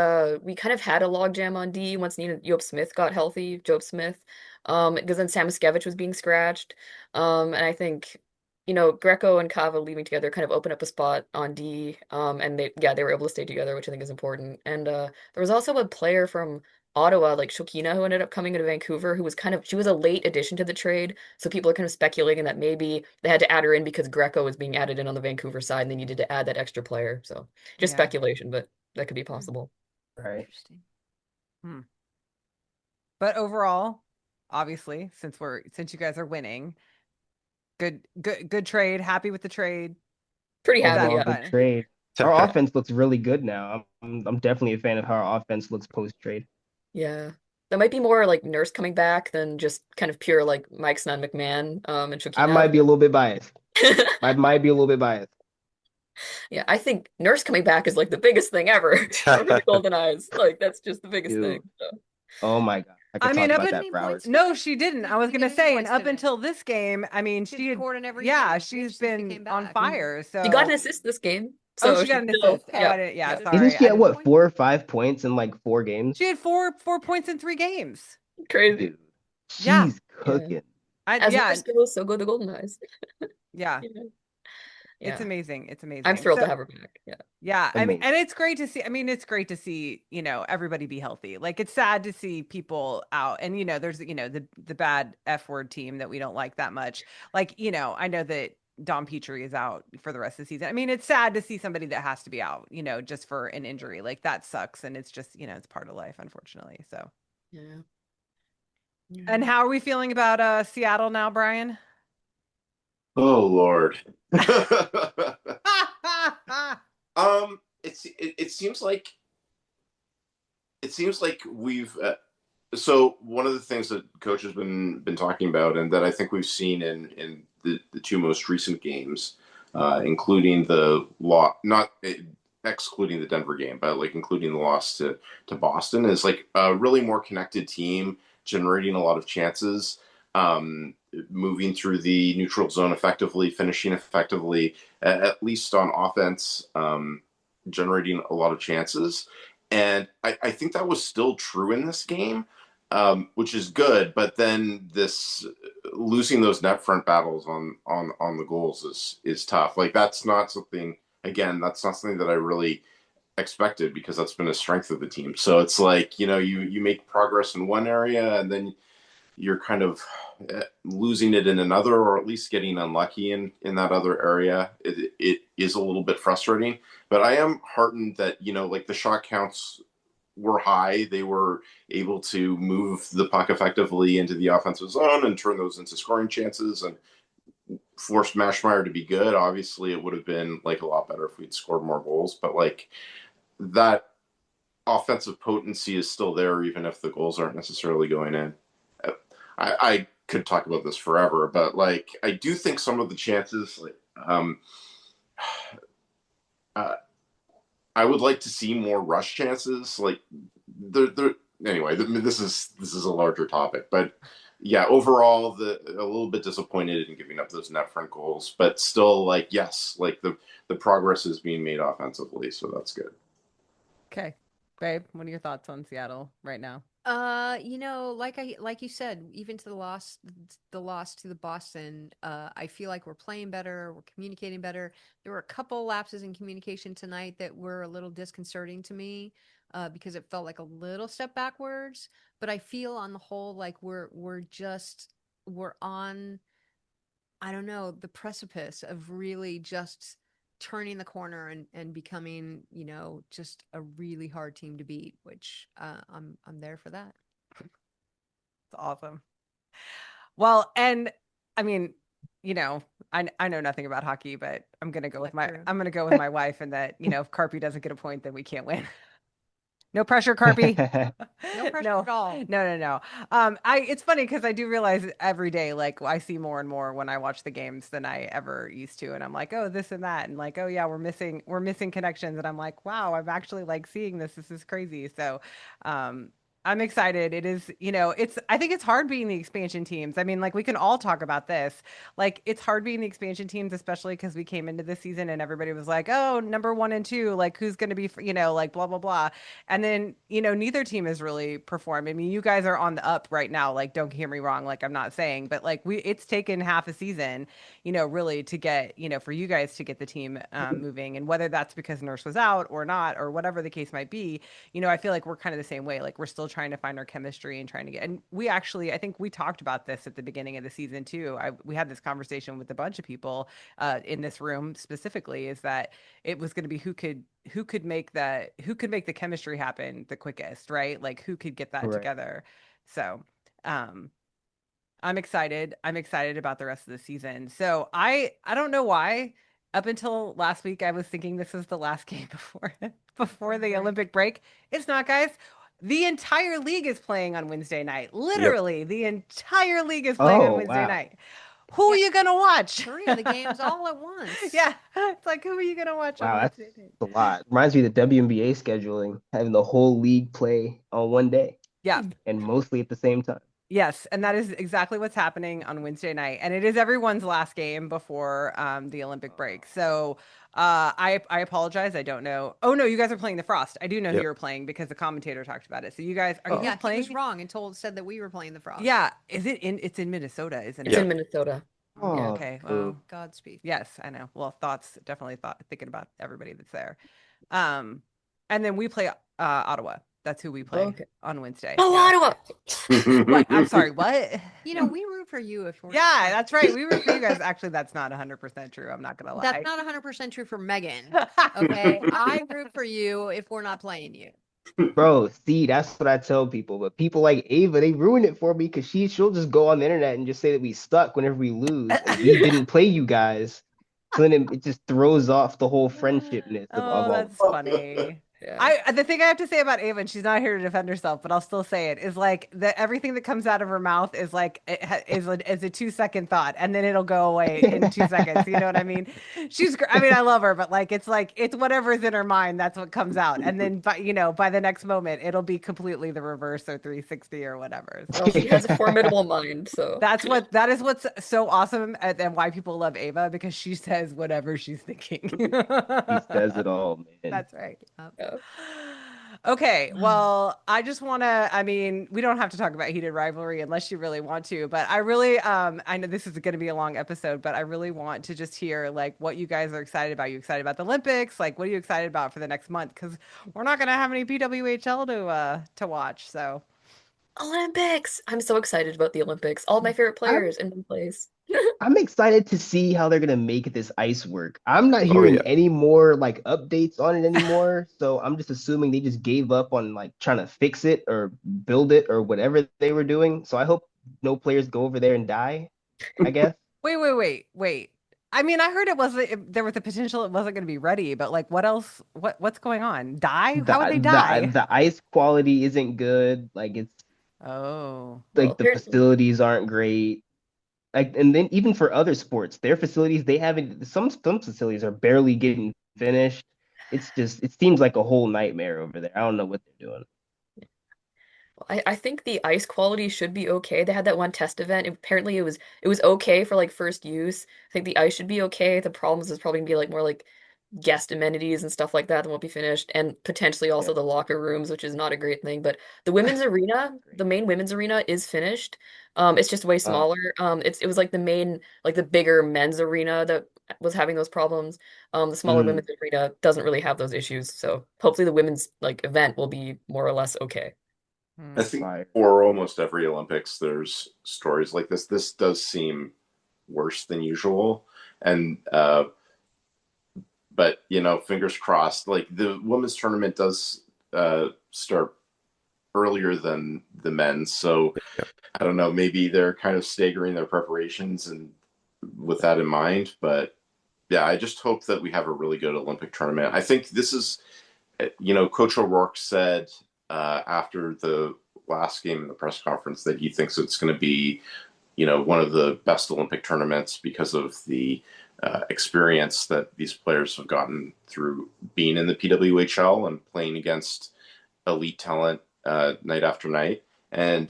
we kind of had a logjam on D once Nina Job Smith got healthy, Job Smith. Because then Samoskevich was being scratched. And I think, Greco and Kava leaving together kind of opened up a spot on D. And they were able to stay together, which I think is important. And there was also a player from Ottawa, like Shokina, who ended up coming into Vancouver, who was she was a late addition to the trade. So people are kind of speculating that maybe they had to add her in because Greco was being added in on the Vancouver side and they needed to add that extra player. So just Yeah. speculation, but that could be possible. Right. Interesting. But overall, obviously, since you guys are winning, good trade. Happy with the trade. Pretty Overall, happy, yeah. good trade. Our offense looks really good now. I'm definitely a fan of how our offense looks post trade. Yeah. That might be more like Nurse coming back than just kind of pure like Mike Snan McMahon and I Shokina. might be a little bit biased. I might be a little bit biased. Yeah, I think Nurse coming back is like the biggest thing ever for the Goldeneyes. Like that's just the biggest Dude. thing. So. Oh my God. I could I mean, talk up about in that for hours. no, she didn't. I was gonna 15 say, and points up today. until this game, I mean, She'd she had, scored in every yeah, game she's since she been came on back. fire. So She got an assist this game. oh, So she got an still, assist. Oh, I didn't. Yeah, yeah. sorry. Isn't she I at didn't- what, 4 or 5 points in like 4 games? She had four points in 3 games. Crazy. Dude, Yeah. she's cooking. As yeah, Nurse goes, so go the Goldeneyes. yeah. Yeah. It's Yeah. amazing. It's amazing. I'm thrilled So- to have her back. Yeah. Yeah, I mean, Amazing. and it's great to see. I mean, it's great to see, everybody be healthy. Like it's sad to see people out, and there's the bad F word team that we don't like that much. Like, I know that Dom Petrie is out for the rest of the season. I mean, it's sad to see somebody that has to be out, just for an injury. Like that sucks, and it's just, it's part of life, unfortunately. So, Yeah. and how are we feeling about Seattle now, Bryan? Oh Lord. It seems like we've so one of the things that coach has been talking about, and that I think we've seen in the two most recent games, including the not excluding the Denver game, but like including the loss to Boston, is like a really more connected team, generating a lot of chances, moving through the neutral zone effectively, finishing effectively, at least on offense, generating a lot of chances. And I think that was still true in this game, which is good. But then this losing those net front battles on the goals is tough. Like that's not something. Again, that's not something that I really expected, because that's been a strength of the team. So it's like, you make progress in one area and then you're kind of losing it in another, or at least getting unlucky in that other area. It is a little bit frustrating, but I am heartened that, like the shot counts were high. They were able to move the puck effectively into the offensive zone and turn those into scoring chances and forced Mashmeyer to be good. Obviously it would have been like a lot better if we'd scored more goals, but like that offensive potency is still there, even if the goals aren't necessarily going in. I could talk about this forever, but like I do think some of the chances, like I would like to see more rush chances. Like anyway. This is a larger topic, but yeah, overall, a little bit disappointed in giving up those net front goals, but still, like yes, like the progress is being made offensively, so that's good. Okay, babe, what are your thoughts on Seattle right now? Like you said, even to the loss to the Boston, I feel like we're playing better, we're communicating better. There were a couple lapses in communication tonight that were a little disconcerting to me, because it felt like a little step backwards. But I feel on the whole like we're on, I don't know, the precipice of really just turning the corner and becoming, just a really hard team to beat, which I'm there for that. It's awesome. Well, and I mean, you know, I know nothing about hockey, but I'm gonna go with True. I'm gonna go with my wife, and that, you know, if Carpy doesn't get a point, then we can't win. No pressure, Carpy. No pressure at all. No. It's funny because I do realize every day, like I see more and more when I watch the games than I ever used to, and I'm like, oh, this and that, and like, oh yeah, we're missing connections, and I'm like, wow, I'm actually like seeing this. This is crazy. So, I'm excited. It is, you know, I think it's hard being the expansion teams. I mean, like we can all talk about this. Like it's hard being the expansion teams, especially because we came into the season and everybody was like, oh, number 1 and 2, like who's going to be, you know, like blah, blah, blah. And then, you know, neither team has really performed. I mean, you guys are on the up right now. Like, don't hear me wrong. Like, I'm not saying, but like it's taken half a season, you know, really to get, you know, for you guys to get the team moving. And whether that's because Nurse was out or not, or whatever the case might be, you know, I feel like we're kind of the same way. Like, we're still trying to find our chemistry and trying to get, and we actually, I think we talked about this at the beginning of the season too. We had this conversation with a bunch of people in this room specifically, is that it was going to be who could make the chemistry happen the quickest, right? Like who could get that Right. together. So, I'm excited. I'm excited about the rest of the season. So I don't know why. Up until last week, I was thinking this was the last game before the Olympic break. It's not, guys. The entire league is playing on Wednesday night. Literally, the entire league is playing on Oh, Wednesday wow. night. Who are you gonna watch? 3 of the games all at once. Yeah, it's like, who are you gonna watch on Wow, that's Wednesday night? a lot. Reminds me of the WNBA scheduling, having the whole league play on one day Yeah. and mostly at the same time. Yes, and that is exactly what's happening on Wednesday night, and it is everyone's last game before the Olympic break. So I apologize. I don't know. Oh no, you guys are playing the Frost. I do know who Yep. you're playing because the commentator talked about it. So you guys are you Oh. guys Yeah, he playing? was wrong and said that we were playing the Frost. Yeah, it's in Minnesota, isn't It's it? in Minnesota. Yeah, Oh, okay. boo. Well, Godspeed. yes, I know. Well, thinking about everybody that's there. And then we play Ottawa. That's who we play Okay. on Wednesday. Oh, Yeah. Ottawa! What? I'm sorry, what? You know, we root for you if we're Yeah, that's right. We root for you guys. Actually, that's not 100% true. I'm not gonna lie. That's not 100% true for Megan. Okay. I root for you if we're not playing you. Bro, see, that's what I tell people. But people like Ava, they ruin it for me because she'll just go on the internet and just say that we suck whenever we lose and we didn't play you guys. So then it just throws off the whole friendshipness of Oh, all. that's funny. Yeah. The thing I have to say about Ava, and she's not here to defend herself, but I'll still say it, is like that everything that comes out of her mouth is like is a 2-second thought, and then it'll go away in 2 seconds. You know what I mean? I mean, I love her, but like it's whatever's in her mind, that's what comes out, and then by the next moment, it'll be completely the reverse or 360 or whatever. So Well, she has a formidable mind, so that is what's so awesome and why people love Ava, because she says whatever she's thinking. He says it all, man. That's right. yeah. Okay, well, I just want to, I mean, we don't have to talk about heated rivalry unless you really want to, but I really, I know this is going to be a long episode, but I really want to just hear like what you guys are excited about. You excited about the Olympics? Like, what are you excited about for the next month? Because we're not going to have any PWHL to watch, so. Olympics! I'm so excited about the Olympics. All my favorite players in one place. I'm excited to see how they're gonna make this ice work. I'm not hearing yeah. any more like updates on it anymore, so I'm just assuming they just gave up on like trying to fix it or build it or whatever they were doing. So I hope no players go over there and die, I guess. Wait. I mean, I heard there was a potential it wasn't going to be ready, but like, what else? What's going on? Die? How would they die? The ice quality isn't good. Like it's Oh. Well, like the apparently- facilities aren't great. Like, and then even for other sports, their facilities, they haven't, some facilities are barely getting finished. It seems like a whole nightmare over there. I don't know what they're doing. I think the ice quality should be okay. They had that one test event. Apparently it was okay for like first use. I think the ice should be okay. The problems is probably gonna be like more like guest amenities and stuff like that won't be finished, and potentially also the locker rooms, which is not a great thing. But the women's arena, the main women's arena is finished. It's just way smaller. It was like the bigger men's arena that was having those problems. The smaller women's arena doesn't really have those issues. So hopefully the women's like event will be more or less okay. I think for almost every Olympics, there's stories like this. This does seem worse than usual, and but fingers crossed. Like the women's tournament does start earlier than the men's, so I don't know. Maybe they're kind of staggering their preparations, and with that in mind. But yeah, I just hope that we have a really good Olympic tournament. I think this is, Coach O'Rourke said after the last game in the press conference that he thinks it's going to be, one of the best Olympic tournaments because of the experience that these players have gotten through being in the PWHL and playing against elite talent night after night. And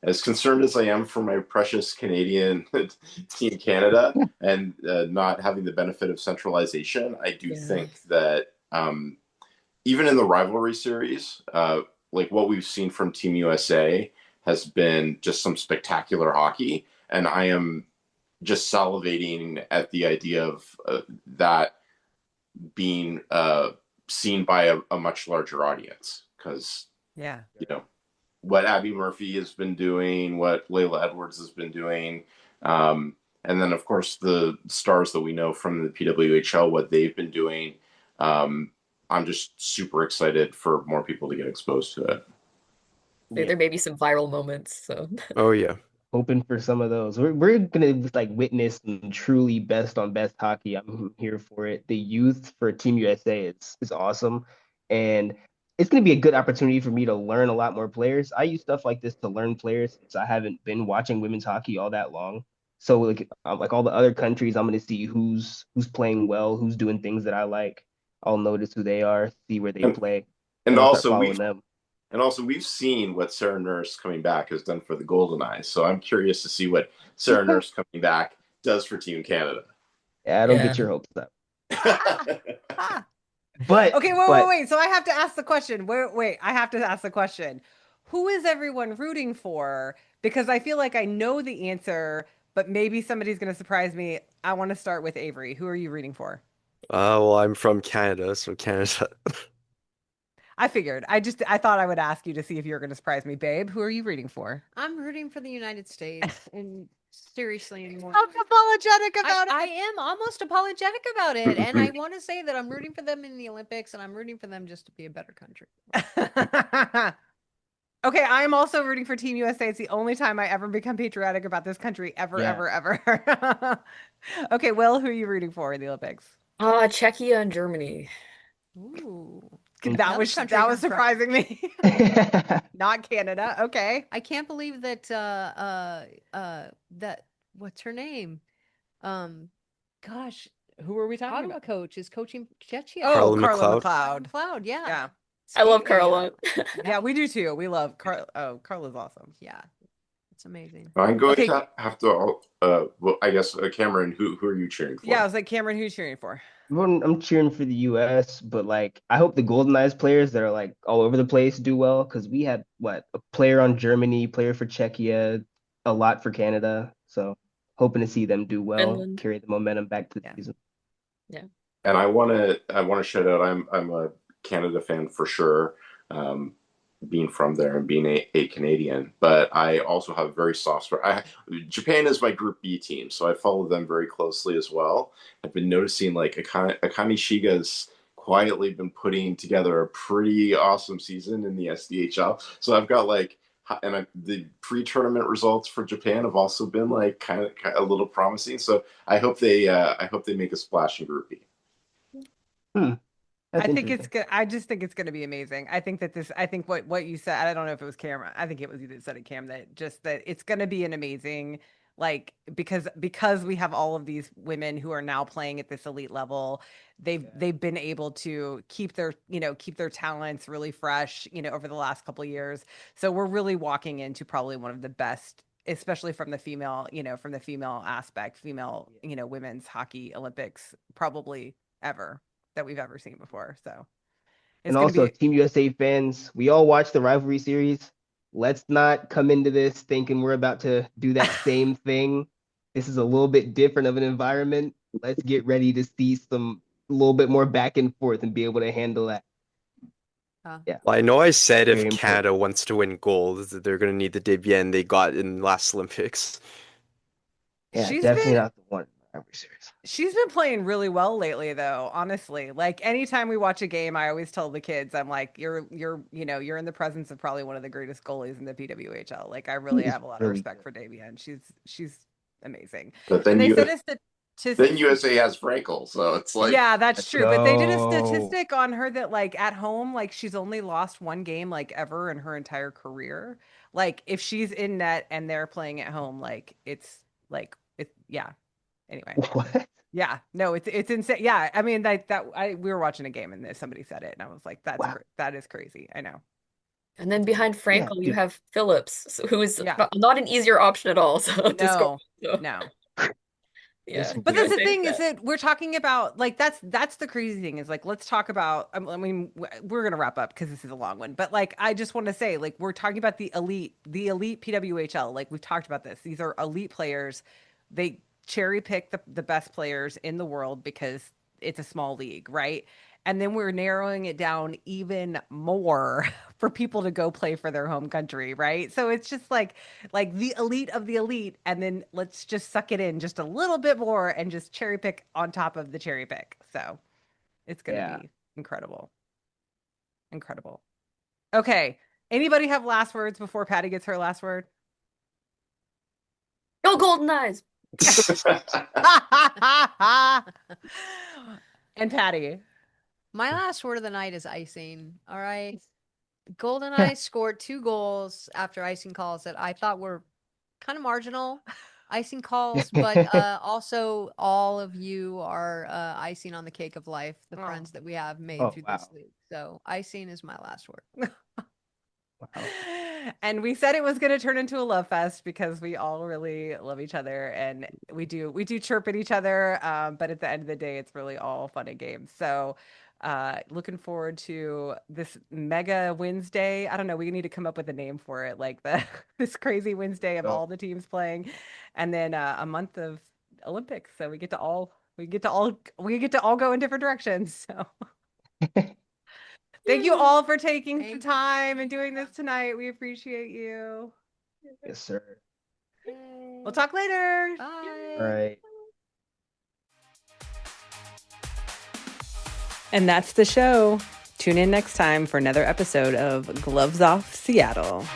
as concerned as I am for my precious Canadian team Canada and not having the benefit of centralization, I do think that even in the rivalry series, like what we've seen from Team USA has been just some spectacular hockey. And I am just salivating at the idea of that being seen by a much larger audience. Because, what Abby Murphy has been doing, what Layla Edwards has been doing, and then, of course, the stars that we know from the PWHL, what they've been doing. I'm just super excited for more people to get exposed to it. There may be some viral moments. So. Oh yeah. Hoping for some of those. We're gonna witness some truly best on best hockey. I'm here for it. The youth for Team USA is awesome, and it's gonna be a good opportunity for me to learn a lot more players. I use stuff like this to learn players since I haven't been watching women's hockey all that long. So like all the other countries, I'm gonna see who's playing well, who's doing things that I like. I'll notice who they are, see where they play, and I'll also start following them. And also, we've seen what Sarah Nurse coming back has done for the Goldeneyes. So I'm curious to see what Sarah Nurse coming back does for Team Canada. Yeah, don't get your hopes up. But okay, wait. So I have to ask the question. Wait, I have to ask the question. Who is everyone rooting for? Because I feel like I know the answer, but maybe somebody's going to surprise me. I want to start with Avery. Who are you rooting for? Well, I'm from Canada, so Canada. I figured. I thought I would ask you to see if you were going to surprise me, babe. Who are you rooting for? I'm rooting for the United States, and seriously anymore. I'm apologetic about it. I am almost apologetic about it, and I want to say that I'm rooting for them in the Olympics, and I'm rooting for them just to be a better country. Okay, I'm also rooting for Team USA. It's the only time I ever become patriotic about this country ever. Okay, Will, who are you rooting for in the Olympics? Czechia and Germany. Ooh. That was surprising me. Not Canada. Okay. I can't believe that that what's her name? Gosh, who are we talking about? Coach is coaching Czechia. Oh, Carla McLeod. McLeod, yeah. Yeah. I love Carla. Yeah, we do too. We love Carla. Oh, Carla's awesome. Yeah. It's amazing. I'm going to have to, well, I guess, Cameron, who are you cheering for? Yeah, I was like, Cameron, who are you cheering for? I'm cheering for the US, but I hope the Goldeneyes players that are all over the place do well because we had a player on Germany, player for Czechia, a lot for Canada. So hoping to see them do well, Finland. carry the momentum back to the season. Yeah. And I want to shout out. I'm a Canada fan for sure. Being from there and being a Canadian, but I also have a very soft spot. Japan is my Group B team, so I follow them very closely as well. I've been noticing Akane Shiga's quietly been putting together a pretty awesome season in the SDHL. So I've got the pre-tournament results for Japan have also been kind of a little promising. So I hope they make a splash in Group B. I think it's good. I just think it's going to be amazing. I think what you said, I don't know if it was Cam. I think it was you that said it, Cam, that it's going to be an amazing, because we have all of these women who are now playing at this elite level. They've been able to keep their talents really fresh, over the last couple of years. So we're really walking into probably one of the best, especially from the female aspect, women's hockey Olympics probably ever that we've ever seen before. So and also Team USA fans, we all watch the rivalry series. Let's not come into this thinking we're about to do that same thing. This is a little bit different of an environment. Let's get ready to see a little bit more back and forth and be able to handle that. Yeah. Well, I know I said if Canada wants to win gold, they're going to need the Debian they got in last Olympics. Yeah, definitely not the one. She's been playing really well lately, though. Honestly, anytime we watch a game, I always tell the kids, I'm like, you're in the presence of probably one of the greatest goalies in the PWHL. I really have a lot of respect for Davian. She's amazing. But then And they you said it's then USA has Frankel, so it's like yeah, that's true. But they did a go. statistic on her that like at home, like she's only lost one game like ever in her entire career. Like if she's in net and they're playing at home, like it's yeah. Anyway. What? Yeah, no, it's insane. Yeah, I mean like we were watching a game and somebody said it and I was like, Wow. that is crazy. I know. And then behind Yeah, Frankel, you dude. have Phillips, who is Yeah. not an easier option at all. So to score. No, So, no. yeah. But that's the USA thing has is that we're talking about like that's the crazy thing is like let's talk about I mean we're gonna wrap up because this is a long one but like I just want to say like we're talking about the elite PWHL like we've talked about this these are elite players they cherry pick the best players in the world because it's a small league right and then we're narrowing it down even more for people to go play for their home country right so it's just like the elite of the elite and then let's just suck it in just a little bit more and just cherry pick on top of the cherry pick so it's gonna be incredible okay anybody have last words before Patty gets her last word Go Goldeneyes. and Patty My last word of the night is icing. All right. Goldeneye scored 2 goals after icing calls that I thought were kind of marginal icing calls, but also all of you are icing on the cake of life, the friends that we have made through this league. So icing is my last word. Wow. And we said it was going to turn into a love fest because we all really love each other and we do chirp at each other but at the end of the day it's really all fun and games so looking forward to this mega Wednesday. I don't know, we need to come up with a name for it like this crazy Wednesday of all the teams playing and then a month of Olympics so we get to all go in different directions so thank you all for taking the time and doing this tonight. We appreciate you. Yes, sir. We'll talk later. Bye. All right. And that's the show. Tune in next time for another episode of Gloves Off Seattle.